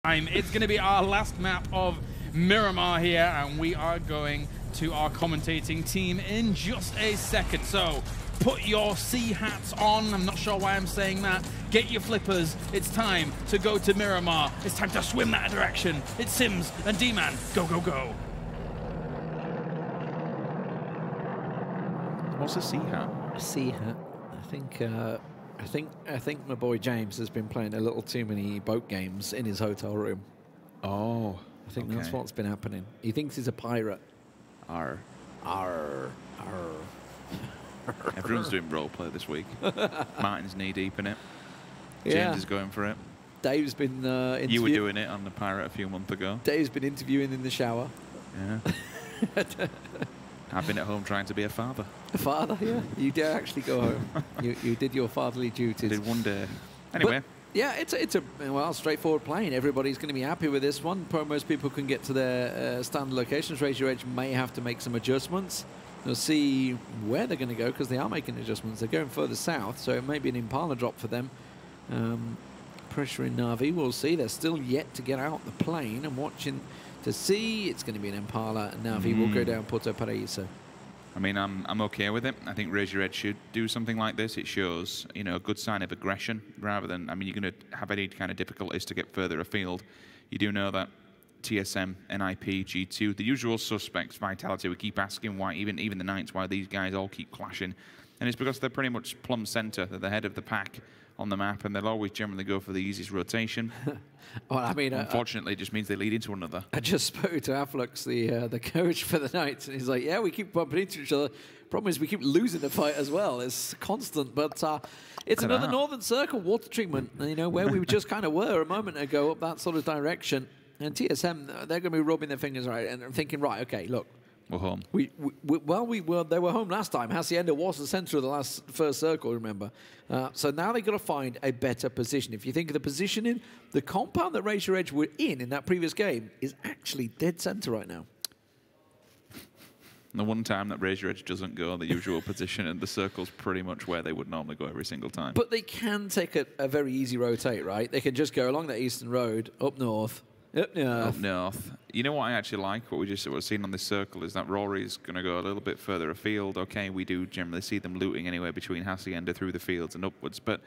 It's going to be our last map of Miramar here, and we are going to our commentating team in just a second. So put your sea hats on. I'm not sure why I'm saying that. Get your flippers. It's time to go to Miramar. It's time to swim that direction. It's Sims and D-Man. Go, go, go. What's a sea hat? A sea hat. I think my boy James has been playing a little too many boat games in his hotel room. Oh, I think that's what's been happening. He thinks he's a pirate. Arr. Arr. Arr. Everyone's doing roleplay this week. Martin's knee deep in it. Yeah. James is going for it. Dave's been You were doing it on the pirate a few months ago. Dave's been interviewing in the shower. Yeah. I've been at home trying to be a father. A father, yeah. You did actually go home. You did your fatherly duties. Did one day. Anyway. But yeah, it's a well, straightforward plane. Everybody's going to be happy with this one. Most people can get to their standard locations. Razor Edge may have to make some adjustments. We'll see where they're going to go, because they are making adjustments. They're going further south, so it may be an Impala drop for them. Pressure in Na'Vi, we'll see. They're still yet to get out the plane. I'm watching to see. It's going to be an Impala, and Na'Vi will go down Porto Paraíso. I mean, I'm okay with it. I think Razor Edge should do something like this. It shows, you know, a good sign of aggression rather than, I mean, you're going to have any kind of difficulties to get further afield. You do know that TSM, NIP, G2, the usual suspects, Vitality, we keep asking why, even the Knights, why these guys all keep clashing. And it's because they're pretty much plumb center. They're the head of the pack on the map, and they'll always generally go for the easiest rotation. Well, I mean, unfortunately, it just means they lead into one another. I just spoke to Afflux, the coach for the Knights, and he's like, yeah, we keep bumping into each other. Problem is we keep losing the fight as well. It's constant, but it's another Northern Circle water treatment, you know, where we just kind of were a moment ago, up that sort of direction. And TSM, they're going to be rubbing their fingers right and thinking, right, okay, look. We're home. They were home last time. Hacienda was the center of the first circle, remember. So now they've got to find a better position. If you think of the positioning, the compound that Razor Edge were in that previous game is actually dead center right now. The one time that Razor Edge doesn't go the usual position, and the circle's pretty much where they would normally go every single time. But they can take a very easy rotate, right? They can just go along that eastern road, up north. Up north. You know what I actually like? What we're seeing on this circle is that Rory's going to go a little bit further afield. Okay, we do generally see them looting anywhere between Hacienda through the fields and upwards, but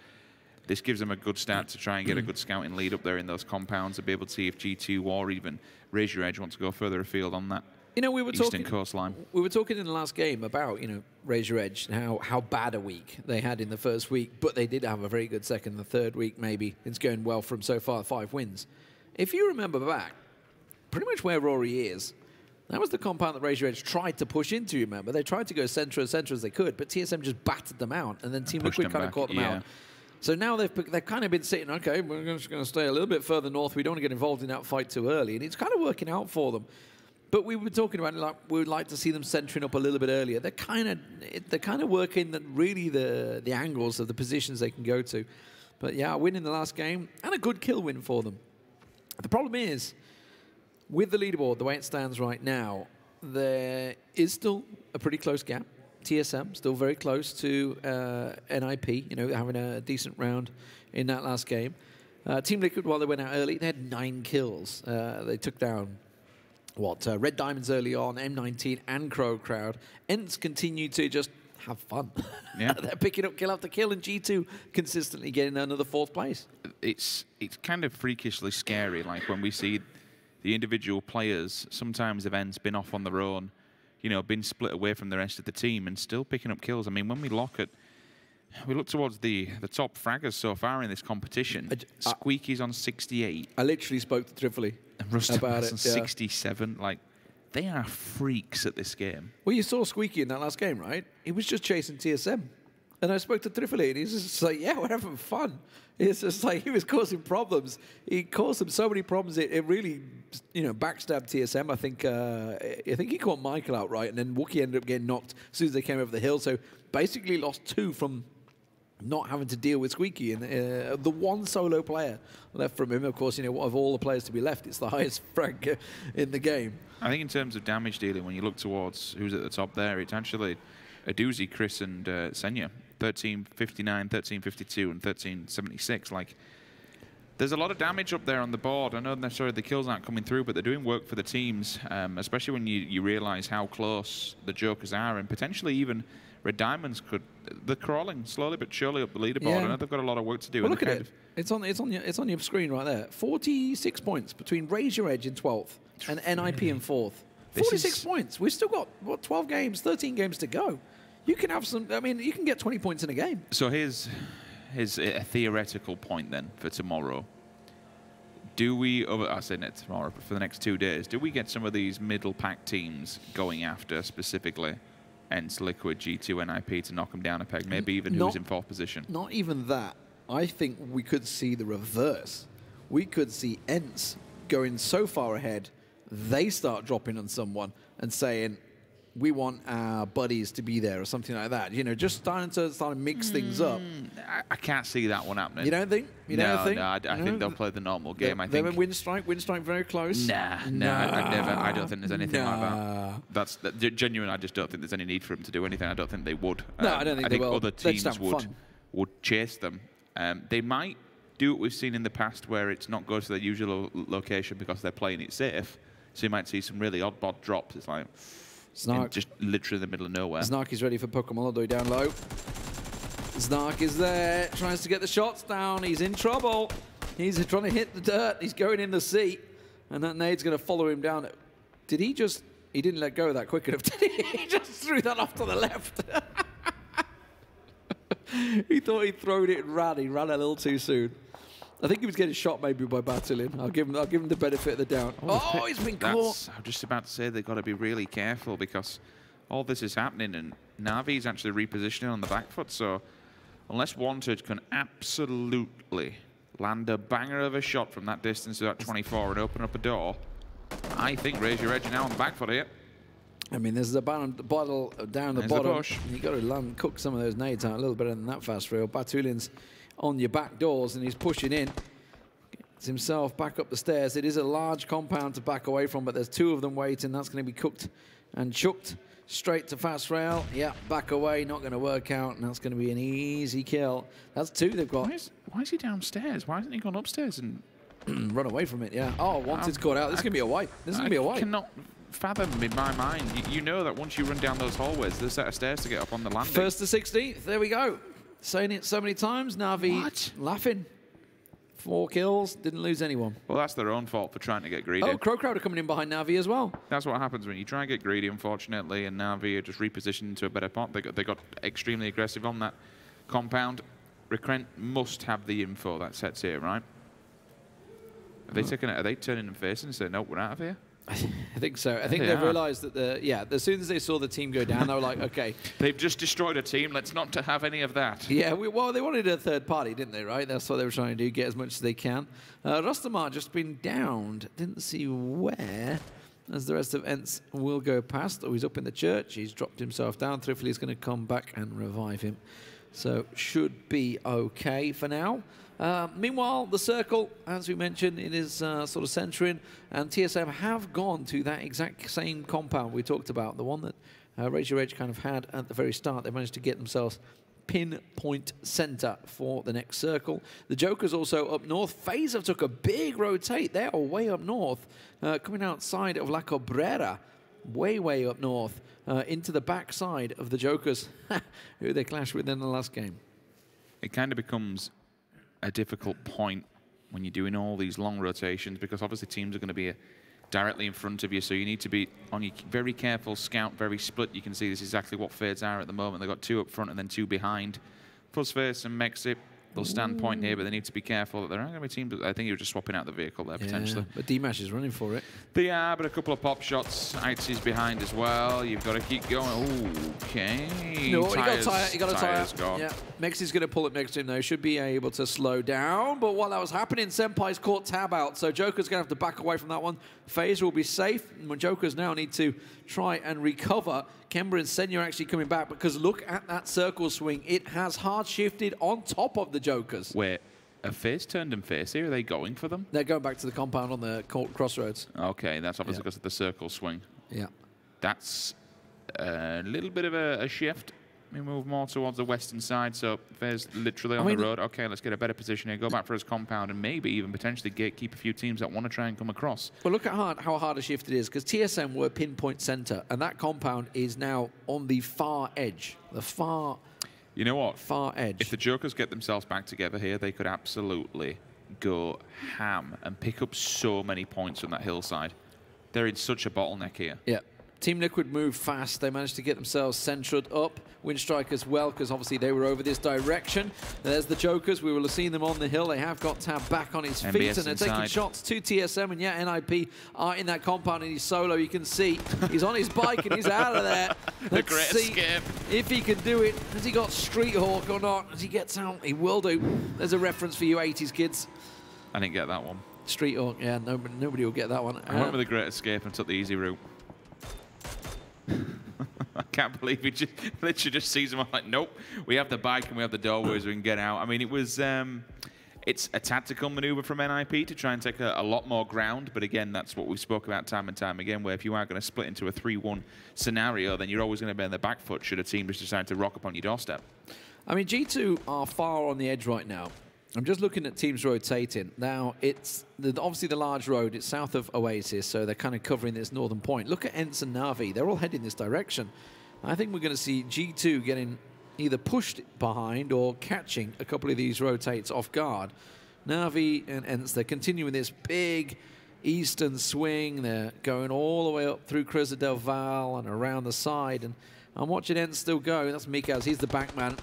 this gives them a good start to try and get a good scouting lead up there in those compounds to be able to see if G2 or even Razor Edge want to go further afield on that eastern coastline. We were talking in the last game about, you know, Razor Edge and how bad a week they had in the first week, but they did have a very good second. The third week, maybe it's going well from so far 5 wins. If you remember back, pretty much where Rory is, that was the compound that Razor Edge tried to push into, remember? They tried to go center as they could, but TSM just battered them out, and then Team Liquid kind of caught them out. So now they've kind of been sitting, okay, we're just going to stay a little bit further north. We don't want to get involved in that fight too early, and it's kind of working out for them. But we were talking about, like, we would like to see them centering up a little bit earlier. They're kind of working really the angles of the positions they can go to. But yeah, a win in the last game, and a good kill win for them. The problem is, with the leaderboard, the way it stands right now, there is still a pretty close gap. TSM still very close to NIP, you know, having a decent round in that last game. Team Liquid, while they went out early, they had 9 kills. They took down, Red Diamonds early on, M19 and CrowCrowd. ENCE continued to just have fun. Yeah. They're picking up kill after kill, and G2 consistently getting another 4th place. It's kind of freakishly scary, like when we see the individual players, sometimes have ENCE been off on their own, you know, been split away from the rest of the team and still picking up kills. I mean, when we look towards the top fraggers so far in this competition, Squeaky's on 68. I literally spoke to Trifoli about it. On 67, like, they are freaks at this game. Well, you saw Squeaky in that last game, right? He was just chasing TSM. And I spoke to Trifoli, and he's just like, yeah, we're having fun. It's just like he was causing problems. He caused them so many problems, it really, you know, backstabbed TSM. I think he caught Michael out right, and then Wookie ended up getting knocked as soon as they came over the hill. So basically lost 2 from not having to deal with Squeaky. And the one solo player left from him, of course, you know, of all the players to be left, it's the highest rank in the game. I think in terms of damage dealing, when you look towards who's at the top there, it's actually a doozy, Chris and Senya. 1359, 1352, and 1376. Like, There's a lot of damage up there on the board. I know necessarily the kills aren't coming through, but they're doing work for the teams, especially when you realize how close the Jokers are, and potentially even Red Diamonds could. They're crawling slowly but surely up the leaderboard. Yeah. I know they've got a lot of work to do. Well, look at it. It's on your screen right there. 46 points between Raise Your Edge in 12th and NIP in 4th. 46 points. We've still got, what, 12 games, 13 games to go. You can have some, I mean, you can get 20 points in a game. So here's a theoretical point then for tomorrow. Do we, I say not tomorrow, but for the next 2 days, do we get some of these middle pack teams going after specifically ENCE, Liquid, G2, NIP to knock them down a peg, maybe even who's in 4th position? Not even that. I think we could see the reverse. We could see ENCE going so far ahead, they start dropping on someone and saying, we want our buddies to be there or something like that. You know, just starting to mix things up. I can't see that one happening. You don't think? No, I think they'll play the normal game. I think Winstrike very close. Nah, I don't think there's anything like that. That's genuine. I just don't think there's any need for them to do anything. I don't think they would. No, I don't think they will. Other teams would chase them. They might do what we've seen in the past, where it's not go to their usual location because they're playing it safe. So you might see some really odd bod drops. It's like Snark. Just literally in the middle of nowhere. Snark is ready for Pokemon all the way down low. Snark is there, tries to get the shots down. He's in trouble. He's trying to hit the dirt. He's going in the seat. And that nade's going to follow him down. Did he just... He didn't let go of that quick enough, did he? He just threw that off to the left. He thought he'd thrown it and ran. He ran a little too soon. I think he was getting shot maybe by Battling. I'll give him the benefit of the doubt. Oh, he's been caught. I'm just about to say they've got to be really careful because all this is happening and Navi's actually repositioning on the back foot. So unless Wanted can absolutely land a banger of a shot from that distance to that 24 and open up a door, I think Raise Your Edge are now on the back foot here. I mean, there's a bottle down the bottom. You've got to cook some of those nades out a little better than that fast rail. Batulin's on your back doors and he's pushing in. Gets himself back up the stairs. It is a large compound to back away from, but there's 2 of them waiting. That's going to be cooked and chucked straight to fast rail. Yeah, back away, not going to work out, and that's going to be an easy kill. That's 2 they've got. Why is he downstairs? Why hasn't he gone upstairs and run away from it? Yeah. Oh, once it's caught out, this is going to be a wipe. This is going to be a wipe. I cannot fathom in my mind. You know that once you run down those hallways, there's a set of stairs to get up on the landing. 1st to 16th. There we go. Saying it so many times, Navi laughing. 4 kills, didn't lose anyone. Well, that's their own fault for trying to get greedy. Oh, CrowCrowd are coming in behind Navi as well. That's what happens when you try and get greedy, unfortunately, and Navi are just repositioned into a better pot. They got extremely aggressive on that compound. Recrent must have the info that sets here, right? Are they taking it? Are they turning and facing and saying, nope, we're out of here? I think so. I think they've realised that as soon as they saw the team go down, they were like, okay. They've just destroyed a team. Let's not have any of that. Yeah, well, they wanted a third party, didn't they, right? That's what they were trying to do, get as much as they can. Rustamar just been downed. Didn't see where, as the rest of ENCE will go past. Oh, he's up in the church. He's dropped himself down. Thrifley is going to come back and revive him. So should be okay for now. Meanwhile, the circle, as we mentioned, it is sort of centering, and TSM have gone to that exact same compound we talked about, the one that Raise Your Edge kind of had at the very start. They managed to get themselves pinpoint center for the next circle. The Jokers also up north. FaZe have took a big rotate. They are way up north, coming outside of La Cabrera, way up north, into the backside of the Jokers, who they clashed with in the last game. It kind of becomes a difficult point when you're doing all these long rotations because obviously teams are going to be directly in front of you, so you need to be on your very careful, scout, very split. You can see this is exactly what FaZe are at the moment. They've got 2 up front and then 2 behind. Plus FaZe and Mexip, they'll stand point here, but they need to be careful that there aren't going to be teams. I think you're just swapping out the vehicle there, potentially. But D-Mash is running for it. They are, but a couple of pop shots. ENCE is behind as well. You've got to keep going. Okay. No, you got to tire. Yeah, Mexi's going to pull it next to him, though. Should be able to slow down. But while that was happening, Senpai's caught tab out. So Joker's going to have to back away from that one. FaZe will be safe. And Jokers now need to try and recover. Kemba and Senya actually coming back because look at that circle swing. It has hard shifted on top of the Jokers. Wait, are FaZe turned and face here? Are they going for them? They're going back to the compound on the crossroads. Okay, that's obviously because of the circle swing. Yeah. That's a little bit of a shift. We move more towards the western side, so FaZe literally on the road. Okay, let's get a better position here, go back for his compound, and maybe even potentially gatekeep a few teams that want to try and come across. Well, look at how hard a shift it is, because TSM were pinpoint center, and that compound is now on the far edge. The far... You know what? Far edge. If the Jokers get themselves back together here, they could absolutely go ham and pick up so many points from that hillside. They're in such a bottleneck here. Yeah. Team Liquid moved fast. They managed to get themselves centered up. Winstrike as well, because obviously they were over this direction. There's the Jokers. We will have seen them on the hill. They have got Tab back on his feet, and they're taking shots to TSM. And yeah, NIP are in that compound, and he's solo. You can see he's on his bike, and he's out of there. Let's see if he can do it. Has he got Street Hawk or not? As he gets out, he will do. There's a reference for you 80s kids. I didn't get that one. Street Hawk, yeah, nobody will get that one. I went with the Great Escape and took the easy route. I can't believe he just literally just sees them like, nope, we have the bike and we have the doorways, we can get out. I mean, it was, it's a tactical maneuver from NIP to try and take a lot more ground, but again, that's what we spoke about time and time again, where if you are going to split into a 3-1 scenario, then you're always going to be on the back foot should a team just decide to rock up on your doorstep. I mean, G2 are far on the edge right now. I'm just looking at teams rotating. Now, it's obviously the large road. It's south of Oasis, so they're kind of covering this northern point. Look at ENCE and Na'Vi. They're all heading this direction. I think we're going to see G2 getting either pushed behind or catching a couple of these rotates off guard. Na'Vi and ENCE, they're continuing this big eastern swing. They're going all the way up through Creusa del Val and around the side. And I'm watching ENCE still go. That's Mikaz. He's the back runner.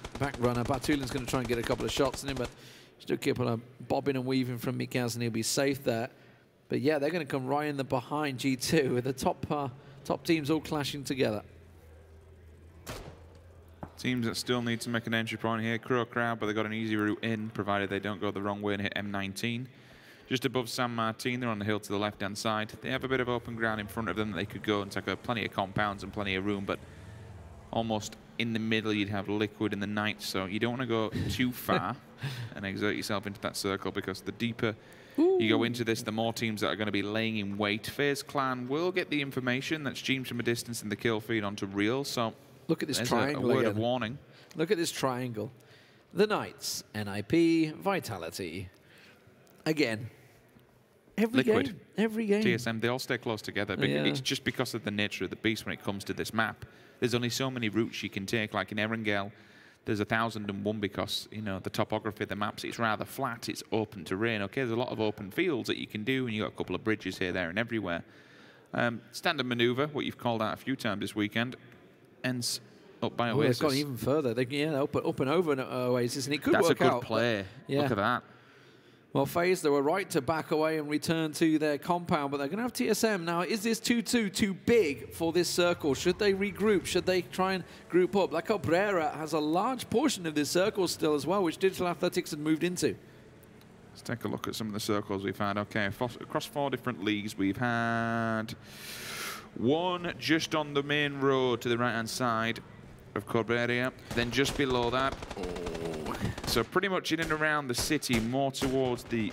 Batulin's going to try and get a couple of shots in him, but still keep on bobbing and weaving from Mikaz, and he'll be safe there. But yeah, they're going to come right in the behind G2 with the top teams all clashing together. Teams that still need to make an entry point here. CrowCrowd, but they've got an easy route in, provided they don't go the wrong way and hit M19. Just above San Martin, they're on the hill to the left-hand side. They have a bit of open ground in front of them that they could go and take plenty of compounds and plenty of room, but almost in the middle you'd have Liquid and the Knights, so you don't want to go too far and exert yourself into that circle, because the deeper you go into this, the more teams that are going to be laying in wait. FaZe Clan will get the information that streams from a distance in the kill feed onto real, so look at this triangle. A word of warning. Look at this triangle. The Knights, NIP, Vitality. Again, every game. TSM, they all stay close together. Yeah. It's just because of the nature of the beast when it comes to this map. There's only so many routes you can take. Like in Erangel, there's 1,001 because, you know, the topography of the maps, it's rather flat, it's open terrain. Okay, there's a lot of open fields that you can do, and you've got a couple of bridges here, there, and everywhere. Standard maneuver, what you've called out a few times this weekend. ENCE up by Oasis. They've gone even further. Up and over an Oasis, and it could work out. That's a good play. Yeah. Look at that. Well, FaZe, they were right to back away and return to their compound, but they're going to have TSM. Now, is this 2-2 too big for this circle? Should they regroup? Should they try and group up? La Cabrera has a large portion of this circle still as well, which Digital Athletics had moved into. Let's take a look at some of the circles we've had. Okay, across 4 different leagues, we've had one just on the main road to the right-hand side of Corberia, then just below that. So pretty much in and around the city, more towards the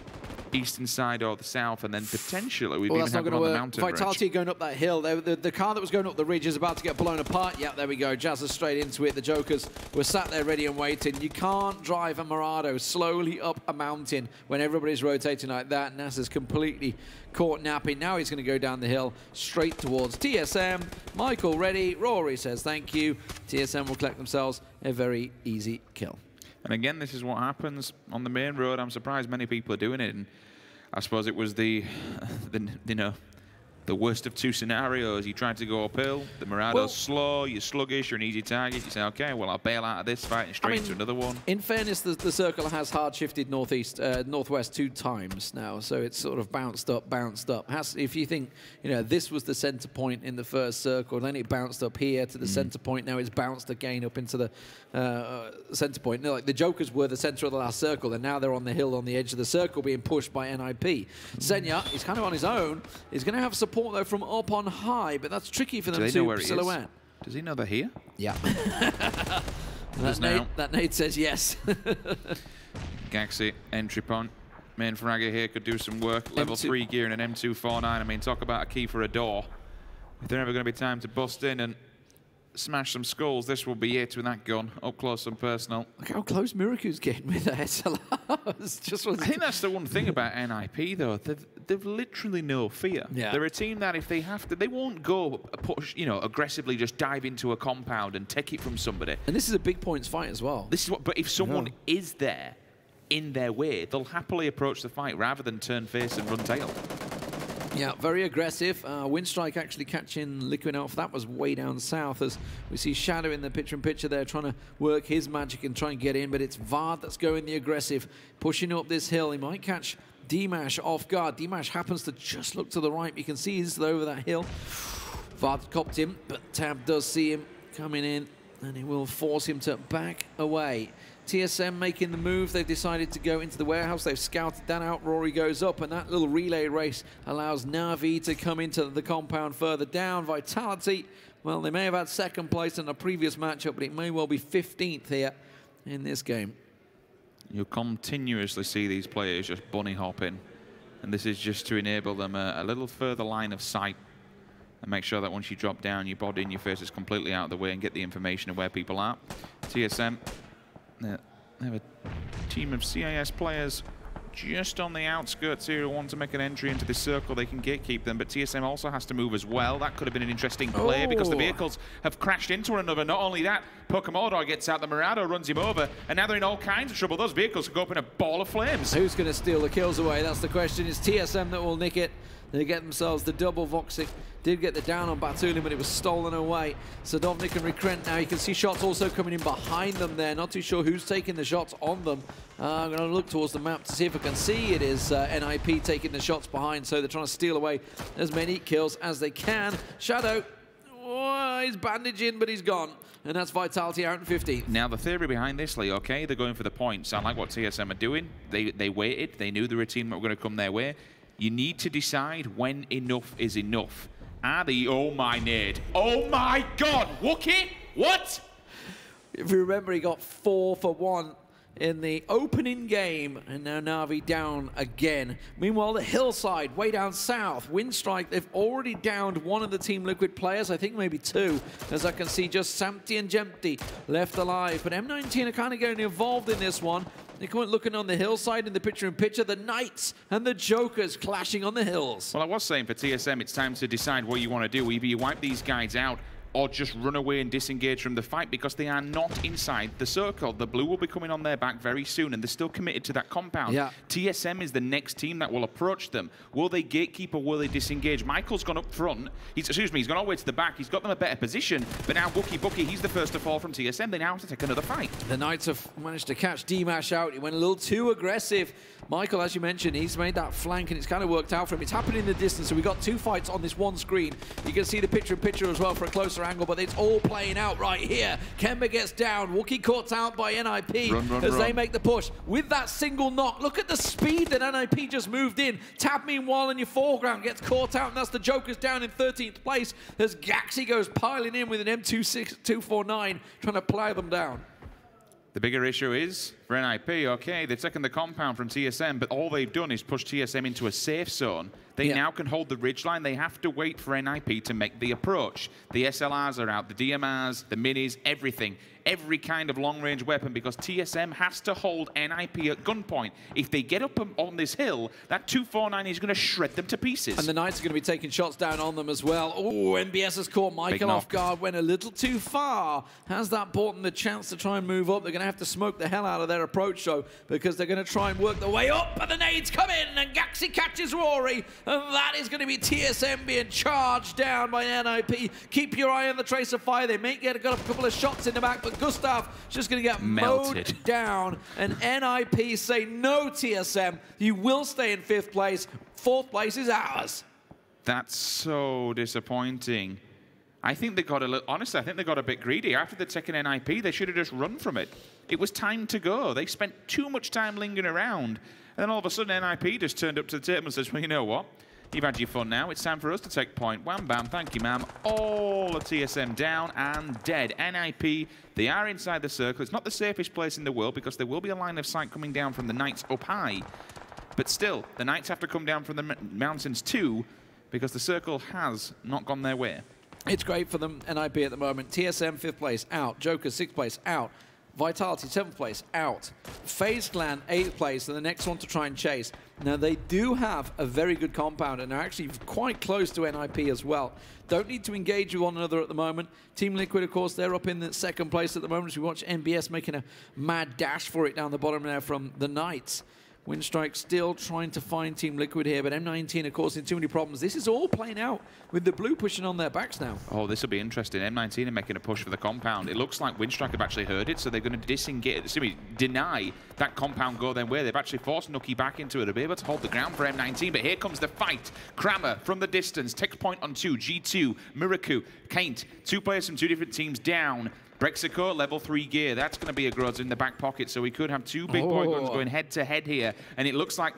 eastern side or the south, and then potentially we've even had one on the mountain Vitality ridge. Going up that hill. The car that was going up the ridge is about to get blown apart. Yeah, there we go. Jazza straight into it. The Jokers were sat there ready and waiting. You can't drive a Morado slowly up a mountain when everybody's rotating like that. NASA's completely caught napping. Now he's going to go down the hill straight towards TSM. Michael ready. Rory says thank you. TSM will collect themselves a very easy kill. And again, this is what happens on the main road. I'm surprised many people are doing it. And I suppose it was the worst of 2 scenarios. You tried to go uphill, the Morado's slow, you're sluggish, you're an easy target. You say, okay, well, I'll bail out of this fight and straight into another one. In fairness, the circle has hard shifted northwest 2 times now, so it's sort of bounced up. If you think, this was the center point in the first circle, then it bounced up here to the center point. Now it's bounced again up into the center point. Like the Jokers were the center of the last circle, and now they're on the hill on the edge of the circle being pushed by NIP. Senya is kind of on his own. He's going to have support though from up on high, but that's tricky for them to silhouette. Does he know they're here? Yeah. that Nate says yes. Gaxi, entry point. Main fragger here could do some work. Level 3 gear and an M249. I mean, talk about a key for a door. If there's ever going to be time to bust in, and smash some skulls, this will be it with that gun, up close and personal. Look how close Miracu's getting with the SLRs. I think that's the one thing about NIP, though. They've literally no fear. Yeah. They're a team that if they have to, they won't go push, you know, aggressively just dive into a compound and take it from somebody. And this is a big points fight as well. This is what. But if someone is there in their way, they'll happily approach the fight rather than turn face and run tail. Yeah, very aggressive. Winstrike actually catching Liquid Elf. That was way down south as we see Shadow in the picture-in-picture there trying to work his magic and try and get in, but it's Vard that's going the aggressive, pushing up this hill. He might catch Dimash off guard. Dimash happens to just look to the right. You can see he's over that hill. Vard copped him, but Tab does see him coming in, and it will force him to back away. TSM making the move. They've decided to go into the warehouse. They've scouted that out. Rory goes up, and that little relay race allows Na'Vi to come into the compound further down. Vitality, well, they may have had second place in a previous matchup, but it may well be 15th here in this game. You'll continuously see these players just bunny hopping, and this is just to enable them a little further line of sight and make sure that once you drop down, your body and your face is completely out of the way and get the information of where people are. TSM, they have a team of CIS players just on the outskirts here who want to make an entry into this circle. They can gatekeep them, but TSM also has to move as well. That could have been an interesting play because the vehicles have crashed into one another. Not only that, Pokemon gets out, the Murado runs him over, and now they're in all kinds of trouble. Those vehicles could go up in a ball of flames. Who's going to steal the kills away? That's the question. It's TSM that will nick it. They get themselves the double. Voxic did get the down on Batulin, but it was stolen away. Sadovnik and Recrent now. You can see shots also coming in behind them there. Not too sure who's taking the shots on them. I'm going to look towards the map to see if I can see it is NIP taking the shots behind, so they're trying to steal away as many kills as they can. Shadow, he's bandaging, but he's gone. And that's Vitality out in 15th. Now, the theory behind this, Lee, okay, they're going for the points. I like what TSM are doing. They waited. They knew there were a team that were going to come their way. You need to decide when enough is enough. Are they... Oh, my nade. Oh, my God. Wookie? What? If you remember, he got 4 for 1 in the opening game, and now Na'Vi down again. Meanwhile, the hillside, way down south, Winstrike, they've already downed one of the Team Liquid players, I think maybe 2, as I can see just Samty and Jempty left alive. But M19 are kind of getting involved in this one. They're looking on the hillside in the picture-in-picture, the Knights and the Jokers clashing on the hills. Well, I was saying for TSM, it's time to decide what you want to do. Either you wipe these guys out or just run away and disengage from the fight because they are not inside the circle. The blue will be coming on their back very soon, and they're still committed to that compound. Yeah. TSM is the next team that will approach them. Will they gatekeep or will they disengage? Michael's gone up front. He's gone all the way to the back. He's got them a better position, but now Wookie, he's the first to fall from TSM. They now have to take another fight. The Knights have managed to catch Dimash out. He went a little too aggressive. Michael, as you mentioned, he's made that flank, and it's kind of worked out for him. It's happening in the distance, so we got 2 fights on this one screen. You can see the picture-in-picture as well for a closer angle, but it's all playing out right here. Kemba gets down. Wookie caught out by NIP as they make the push. With that single knock, look at the speed that NIP just moved in. Tab, meanwhile, in your foreground, gets caught out, and that's the Jokers down in 13th place as Gaxi goes piling in with an M249, trying to plow them down. The bigger issue is, for NIP, okay, they've taken the compound from TSM, but all they've done is push TSM into a safe zone. They now can hold the ridgeline. They have to wait for NIP to make the approach. The SLRs are out, the DMRs, the minis, everything. Every kind of long-range weapon, because TSM has to hold NIP at gunpoint. If they get up on this hill, that 249 is going to shred them to pieces. And the Knights are going to be taking shots down on them as well. Oh, NBS has caught Michael off guard, went a little too far. Has that bought them the chance to try and move up? They're going to have to smoke the hell out of their approach, though, because they're going to try and work their way up, but the nades come in, and Gaxi catches Rory, and that is going to be TSM being charged down by NIP. Keep your eye on the trace of fire. They may get a couple of shots in the back, but Gustav just going to get mowed down, and NIP say, no, TSM, you will stay in 5th place. 4th place is ours. That's so disappointing. I think they got a little, honestly, I think they got a bit greedy. After they'd taken NIP, they should have just run from it. It was time to go. They spent too much time lingering around, and then all of a sudden NIP just turned up to the table and says, well, you know what? You've had your fun now. It's time for us to take point. Wham, bam, thank you, ma'am. All of TSM down and dead. NIP, they are inside the circle. It's not the safest place in the world because there will be a line of sight coming down from the Knights up high. But still, the Knights have to come down from the mountains too because the circle has not gone their way. It's great for them, NIP at the moment. TSM 5th place, out. Joker 6th place, out. Vitality 7th place, out. FaZe Clan 8th place, and the next one to try and chase. Now, they do have a very good compound, and are actually quite close to NIP as well. Don't need to engage with one another at the moment. Team Liquid, of course, they're up in the 2nd place at the moment as we watch NBS making a mad dash for it down the bottom there from the Knights. Winstrike still trying to find Team Liquid here, but M19, of course, in too many problems. This is all playing out with the blue pushing on their backs now. Oh, this will be interesting. M19 are making a push for the compound. It looks like Winstrike have actually heard it, so they're going to disengage, deny that compound go their way. They've actually forced Nookie back into it. They'll be able to hold the ground for M19, but here comes the fight. Kramer from the distance takes point on 2. G2, Miraku, Kaint, 2 players from 2 different teams down. Brexico, level 3 gear. That's going to be a Grods in the back pocket, so we could have 2 big boy guns going head-to-head here. And it looks like,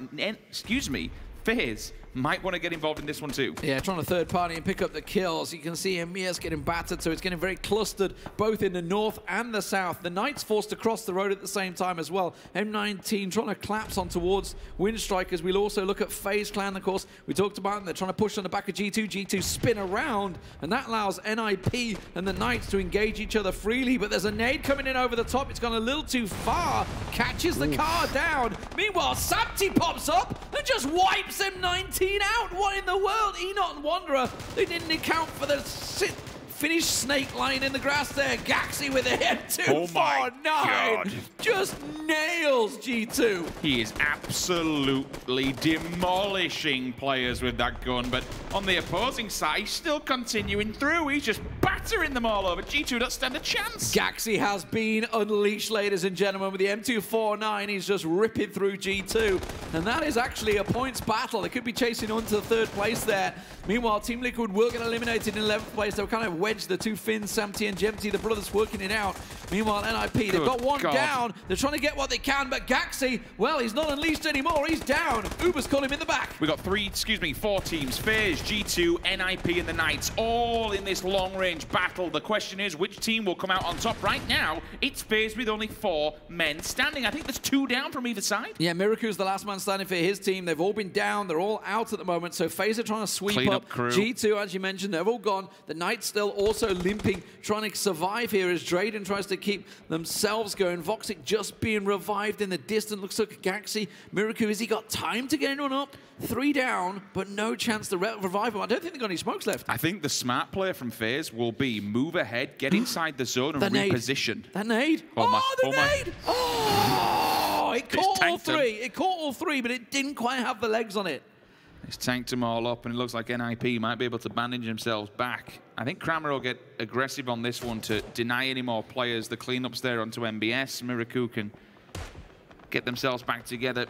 FaZe might want to get involved in this one too. Yeah, trying to third party and pick up the kills. You can see EMEA's getting battered, so it's getting very clustered both in the north and the south. The Knights forced to cross the road at the same time as well. M19 trying to collapse on towards Winstrikers. We'll also look at FaZe Clan, of course. We talked about them. They're trying to push on the back of G2. G2 spin around, and that allows NIP and the Knights to engage each other freely, but there's a nade coming in over the top. It's gone a little too far. Catches the car down. Meanwhile, Samty pops up and just wipes M19 out. What in the world? Enot and Wanderer, they didn't account for the Finnish snake lying in the grass there. Gaxi with a M249 just nails G2. He is absolutely demolishing players with that gun, but on the opposing side, he's still continuing through. He's just battering them all over. G2 don't stand a chance. Gaxi has been unleashed, ladies and gentlemen, with the M249. He's just ripping through G2, and that is actually a points battle. They could be chasing on to the 3rd place there. Meanwhile, Team Liquid will get eliminated in 11th place. They'll kind of wedge the 2 Finns, Samty and Gemty, the brothers working it out. Meanwhile, NIP, they've got one down. They're trying to get what they can, but Gaxi, well, he's not unleashed anymore. He's down. Uber's caught him in the back. We got 4 teams. FaZe, G2, NIP, and the Knights, all in this long-range battle. The question is, which team will come out on top? Right now, it's FaZe with only 4 men standing. I think there's 2 down from either side. Yeah, Miraku's the last man standing for his team. They've all been down. They're all out at the moment. So FaZe are trying to sweep up crew. G2, as you mentioned. They're all gone. The Knights still also limping, trying to survive here as Drayden tries to keep themselves going. Voxic just being revived in the distance. Looks like Gaxi. Miraku, has he got time to get anyone up? 3 down, but no chance to revive him. I don't think they've got any smokes left. I think the smart player from FaZe will be move ahead, get inside the zone, and reposition. That nade. Nade! Oh, it caught all 3. It caught all 3, but it didn't quite have the legs on it. It's tanked them all up, and it looks like NIP might be able to bandage themselves back. I think Kramer will get aggressive on this one to deny any more players. The cleanups there onto MBS. Miraku can get themselves back together.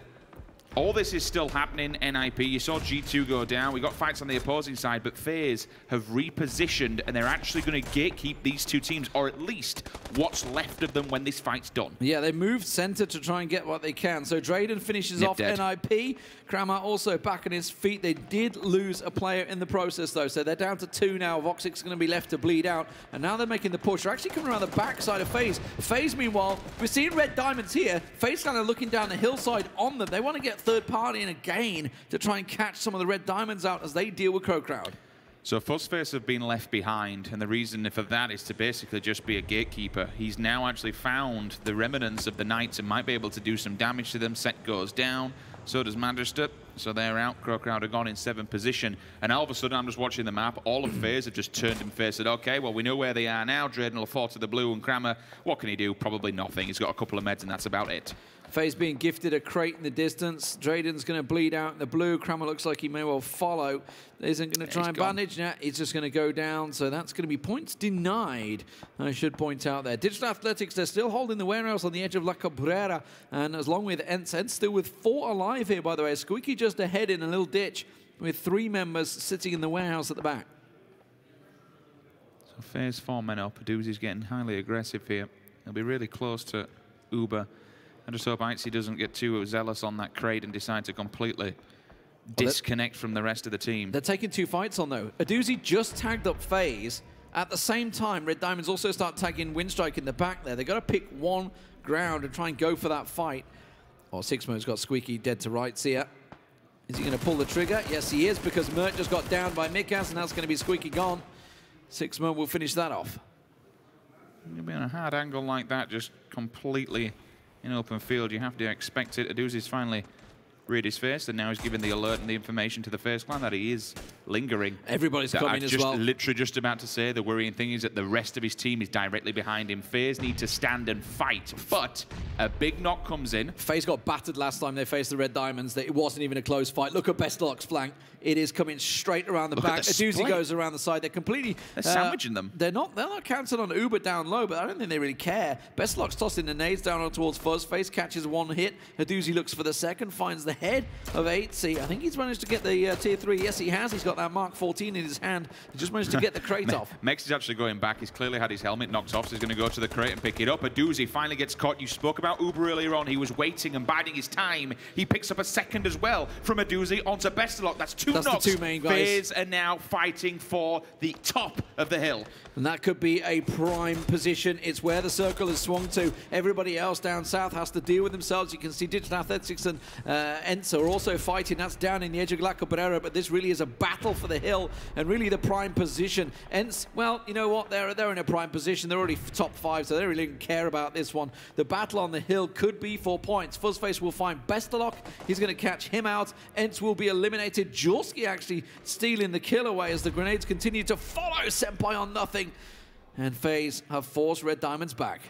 All this is still happening, NIP. You saw G2 go down. We got fights on the opposing side, but FaZe have repositioned, and they're actually going to gatekeep these 2 teams, or at least what's left of them when this fight's done. Yeah, they moved center to try and get what they can. So Drayden finishes off NIP. Kramer also back on his feet. They did lose a player in the process, though, so they're down to 2 now. Voxic's going to be left to bleed out, and now they're making the push. They're actually coming around the backside of FaZe. FaZe, meanwhile, we're seeing red diamonds here. FaZe kind of looking down the hillside on them. They want to get third party in again to try and catch some of the red diamonds out as they deal with CrowCrowd. So FaZe have been left behind, and the reason for that is to basically just be a gatekeeper. He's now actually found the remnants of the Knights and might be able to do some damage to them. Set goes down, so does Magister. So they're out. CrowCrowd are gone in 7th position. And all of a sudden, I'm just watching the map. All of FaZe have just turned and faced it. Okay, well, we know where they are now. Drayden will fall to the blue, and Kramer, what can he do? Probably nothing. He's got a couple of meds, and that's about it. FaZe being gifted a crate in the distance. Drayden's going to bleed out in the blue. Kramer looks like he may well follow. Isn't going to try and bandage. Yeah, he's just going to go down. So that's going to be points denied, I should point out there. Digital Athletics, they're still holding the warehouse on the edge of La Cabrera. And as long with ENCE still with 4 alive here, by the way. Squeaky just ahead in a little ditch with 3 members sitting in the warehouse at the back. So FaZe 4 men up. Doozy's getting highly aggressive here. He'll be really close to Uber. I just hope ENCE doesn't get too zealous on that crate and decide to completely disconnect from the rest of the team. They're taking 2 fights on, though. Aduzi just tagged up FaZe. At the same time, Red Diamonds also start tagging Winstrike in the back there. They've got to pick one ground and try and go for that fight. Oh, Sixmo's got Squeaky dead to rights here. Is he going to pull the trigger? Yes, he is, because Mert just got downed by Mikas, and that's going to be Squeaky gone. 6-man will finish that off. Being a hard angle like that, just completely in open field, you have to expect it. Aduzi's finally read his face, and now he's giving the alert and the information to the FaZe Clan that he is lingering. Everybody's coming as well. Literally just about to say, the worrying thing is that the rest of his team is directly behind him. FaZe need to stand and fight, but a big knock comes in. FaZe got battered last time they faced the Red Diamonds. It wasn't even a close fight. Look at Bestlock's flank. It is coming straight around the back. Aduzi goes around the side. They're completely... They're sandwiching them. They're not counting on Uber down low, but I don't think they really care. Bestlock's tossing the nades down towards Fuzz. FaZe catches one hit. Aduzi looks for the second, finds the head of ENCE. I think he's managed to get the tier 3. Yes, he has. He's got that Mark 14 in his hand. He just managed to get the crate off. Mex is actually going back. He's clearly had his helmet knocked off, so he's going to go to the crate and pick it up. Aduzi finally gets caught. You spoke about Uber earlier on. He was waiting and biding his time. He picks up a second as well from Aduzi onto Bestlock. That's two knocks. That's the two main guys. FaZe are now fighting for the top of the hill. And that could be a prime position. It's where the circle has swung to. Everybody else down south has to deal with themselves. You can see Digital Athletics and ENCE are also fighting. That's down in the edge of La Cabrera, but this really is a battle for the hill and really the prime position. ENCE, well, you know what? They're in a prime position. They're already top 5, so they don't really care about this one. The battle on the hill could be 4 points. Fuzzface will find Bestlock. He's going to catch him out. ENCE will be eliminated. Jorski actually stealing the kill away as the grenades continue to follow Senpai on nothing. And FaZe have forced Red Diamonds back.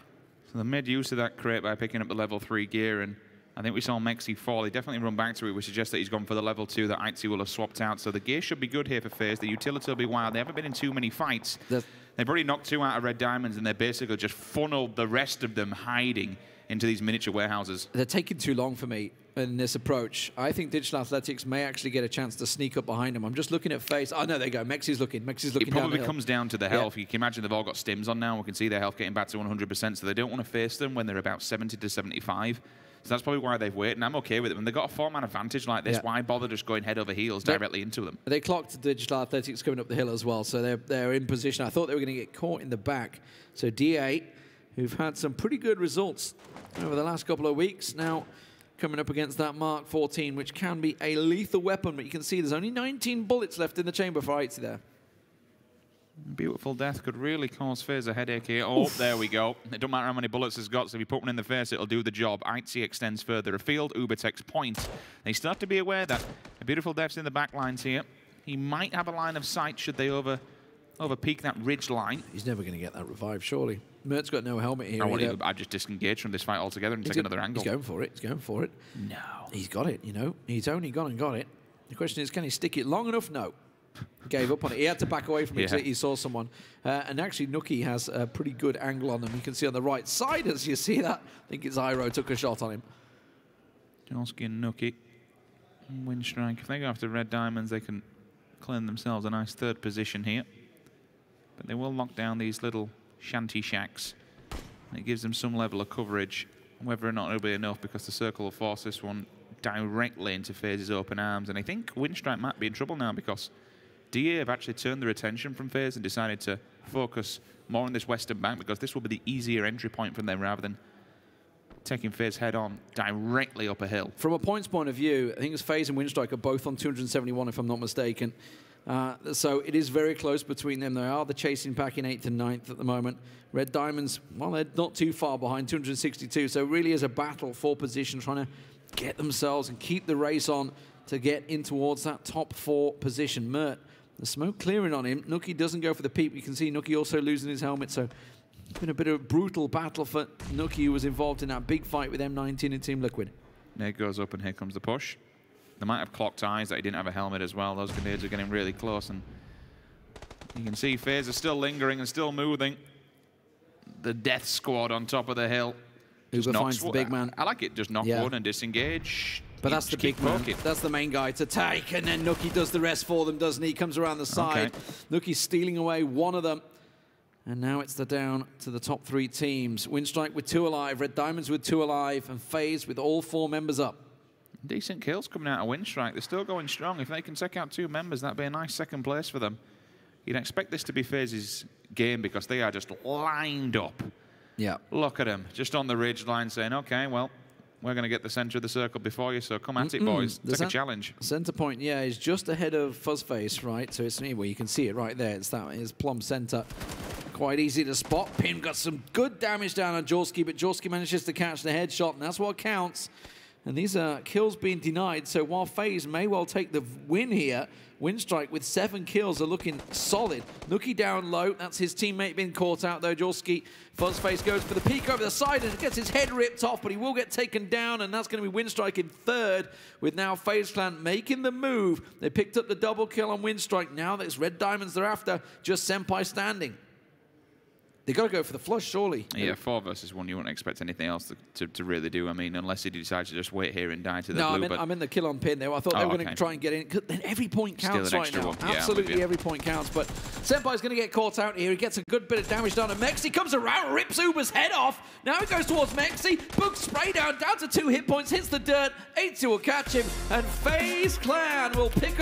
So they made use of that crate by picking up the level 3 gear, and I think we saw Mexi fall. He definitely run back to it, which suggests that he's gone for the level 2 that ENCE will have swapped out. So the gear should be good here for FaZe. The utility will be wild. They haven't been in too many fights. They've already knocked 2 out of Red Diamonds, and they're basically just funneled the rest of them hiding into these miniature warehouses. They're taking too long for me in this approach. I think Digital Athletics may actually get a chance to sneak up behind them. I'm just looking at FaZe. Oh, no, there you go. Mexi's looking. It probably comes down to the health. Yeah. You can imagine they've all got stims on now. We can see their health getting back to 100%, so they don't want to face them when they're about 70 to 75. So that's probably why they've waited, and I'm okay with it. When they've got a 4-man advantage like this, why bother just going head over heels directly into them? They clocked Digital Athletics coming up the hill as well, so they're in position. I thought they were going to get caught in the back. So D8, who've had some pretty good results over the last couple of weeks, now coming up against that Mark 14, which can be a lethal weapon, but you can see there's only 19 bullets left in the chamber for ENCE there. Beautiful death could really cause FaZe a headache here. Oh, oof. There we go. It don't matter how many bullets it's got, so if you put one in the face, it'll do the job. ENCE extends further afield. Uber takes point. They start to be aware that a beautiful death's in the back lines here. He might have a line of sight should they over-peak that ridge line. He's never going to get that revive, surely. Mert's got no helmet here. I just disengage from this fight altogether and take another angle. He's going for it. He's going for it. No. He's got it, you know. He's only gone and got it. The question is, can he stick it long enough? No. He gave up on it. He had to back away from it because he saw someone. And actually, Nuki has a pretty good angle on them. You can see on the right side as you see that. I think it's Iroh took a shot on him. Jolski and Nuki. Winstrike. If they go after Red Diamonds, they can claim themselves a nice 3rd position here. But they will lock down these little shanty shacks. And it gives them some level of coverage. Whether or not it'll be enough, because the circle will force this one directly into FaZe's open arms. And I think Winstrike might be in trouble now, because DA have actually turned their attention from FaZe and decided to focus more on this western bank, because this will be the easier entry point from them rather than taking FaZe head on directly up a hill. From a points point of view, I think it's FaZe and Winstrike are both on 271, if I'm not mistaken. So it is very close between them. They are the chasing pack in 8th and 9th at the moment. Red Diamonds, well, they're not too far behind, 262. So it really is a battle for position, trying to get themselves and keep the race on to get in towards that top 4 position. Mert, the smoke clearing on him. Nuki doesn't go for the peep. You can see Nuki also losing his helmet. So it's been a bit of a brutal battle for Nuki, who was involved in that big fight with M19 and Team Liquid. Nade goes up and here comes the push. They might have clocked eyes that he didn't have a helmet as well. Those grenades are getting really close, and you can see FaZe are still lingering and still moving. The death squad on top of the hill. Uber finds the big man. I like it. Just knock one and disengage. But that's the big man. That's the main guy to take, and then Nuki does the rest for them, doesn't he? Comes around the side. Nuki's stealing away one of them. And now it's down to the top 3 teams. Winstrike with 2 alive, Red Diamonds with 2 alive, and FaZe with all 4 members up. Decent kills coming out of Winstrike. They're still going strong. If they can take out 2 members, that'd be a nice 2nd place for them. You'd expect this to be FaZe's game, because they are just lined up. Yeah. Look at them, just on the ridge line saying, okay, well, we're going to get the center of the circle before you, so come at it, boys. It's like a challenge. Center point, yeah, is just ahead of Fuzzface, right? So it's me where you can see it right there. It's that is plumb center. Quite easy to spot. Pim got some good damage down on Jorski, but Jorski manages to catch the headshot, and that's what counts. And these are kills being denied, so while FaZe may well take the win here, Winstrike with 7 kills are looking solid. Nookie down low, that's his teammate being caught out though. Jorski, Fuzzface goes for the peek over the side and gets his head ripped off, but he will get taken down, and that's going to be Winstrike in 3rd, with now FaZe Clan making the move. They picked up the double kill on Winstrike. Now it's Red Diamonds they're after, just Senpai standing. They got to go for the flush, surely. Yeah, 4 versus 1, you wouldn't expect anything else to really do. I mean, unless he decides to just wait here and die to the blue. No, I'm in the kill on pin there. I thought they were going to try and get in. Then every point counts right now. Yeah, absolutely, every point counts. But Senpai's going to get caught out here. He gets a good bit of damage done. And Mexi comes around, rips Uber's head off. Now he goes towards Mexi. Books spray down to 2 hit points, hits the dirt. 8-2 will catch him. And FaZe Clan will pick up